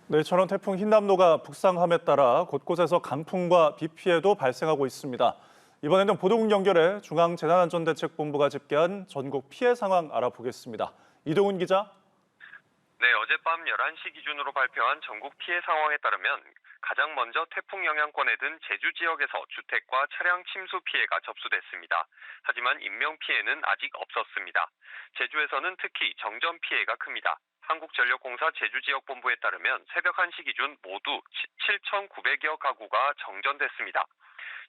네, 천원 태풍 흰남노가 북상함에 따라 곳곳에서 강풍과 비 피해도 발생하고 있습니다. 이번에는 보도국 연결해 중앙재난안전대책본부가 집계한 전국 피해 상황 알아보겠습니다. 이동훈 기자. 네, 어젯밤 11시 기준으로 발표한 전국 피해 상황에 따르면 가장 먼저 태풍 영향권에 든 제주 지역에서 주택과 차량 침수 피해가 접수됐습니다. 하지만 인명 피해는 아직 없었습니다. 제주에서는 특히 정전 피해가 큽니다. 한국전력공사 제주지역본부에 따르면 새벽 1시 기준 모두 7,900여 가구가 정전됐습니다.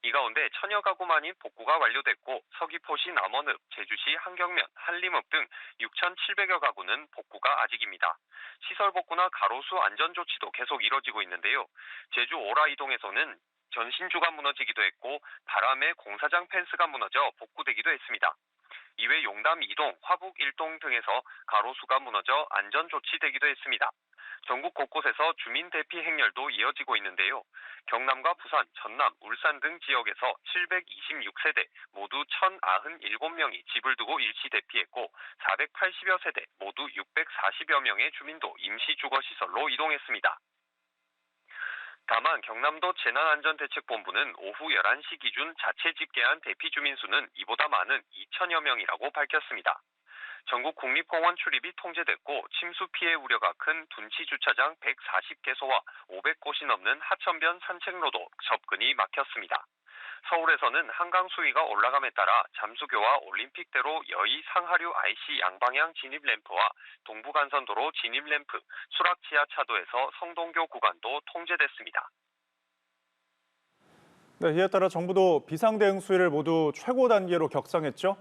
이 가운데 천여 가구만이 복구가 완료됐고 서귀포시 남원읍, 제주시 한경면, 한림읍 등 6,700여 가구는 복구가 아직입니다. 시설 복구나 가로수 안전 조치도 계속 이뤄지고 있는데요. 제주 오라이동에서는 전신주가 무너지기도 했고 바람에 공사장 펜스가 무너져 복구되기도 했습니다. 이외 용담 2동, 화북 1동 등에서 가로수가 무너져 안전 조치되기도 했습니다. 전국 곳곳에서 주민 대피 행렬도 이어지고 있는데요. 경남과 부산, 전남, 울산 등 지역에서 726세대 모두 1,097명이 집을 두고 일시 대피했고 480여 세대 모두 640여 명의 주민도 임시 주거시설로 이동했습니다. 다만 경남도 재난안전대책본부는 오후 11시 기준 자체 집계한 대피 주민 수는 이보다 많은 2천여 명이라고 밝혔습니다. 전국 국립공원 출입이 통제됐고 침수 피해 우려가 큰 둔치 주차장 140개소와 500곳이 넘는 하천변 산책로도 접근이 막혔습니다. 서울에서는 한강 수위가 올라감에 따라 잠수교와 올림픽대로 여의 상하류 IC 양방향 진입 램프와 동부간선도로 진입 램프, 수락 지하차도에서 성동교 구간도 통제됐습니다. 네, 이에 따라 정부도 비상대응 수위를 모두 최고 단계로 격상했죠?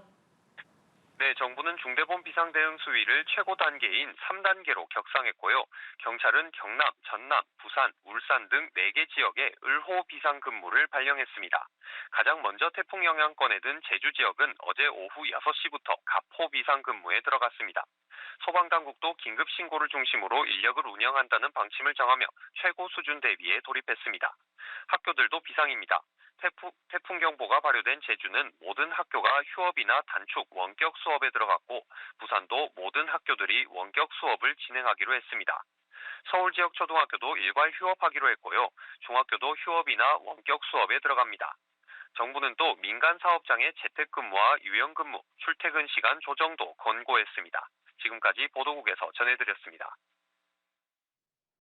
네, 정부는 중대본 비상대응 수위를 최고 단계인 3단계로 격상했고요. 경찰은 경남, 전남, 부산, 울산 등 4개 지역에 을호 비상근무를 발령했습니다. 가장 먼저 태풍 영향권에 든 제주 지역은 어제 오후 6시부터 갑호 비상근무에 들어갔습니다. 소방당국도 긴급 신고를 중심으로 인력을 운영한다는 방침을 정하며 최고 수준 대비에 돌입했습니다. 학교들도 비상입니다. 태풍경보가 발효된 제주는 모든 학교가 휴업이나 단축, 원격 수업에 들어갔고 부산도 모든 학교들이 원격 수업을 진행하기로 했습니다. 서울 지역 초등학교도 일괄 휴업하기로 했고요. 중학교도 휴업이나 원격 수업에 들어갑니다. 정부는 또 민간 사업장의 재택근무와 유연근무, 출퇴근 시간 조정도 권고했습니다. 지금까지 보도국에서 전해드렸습니다.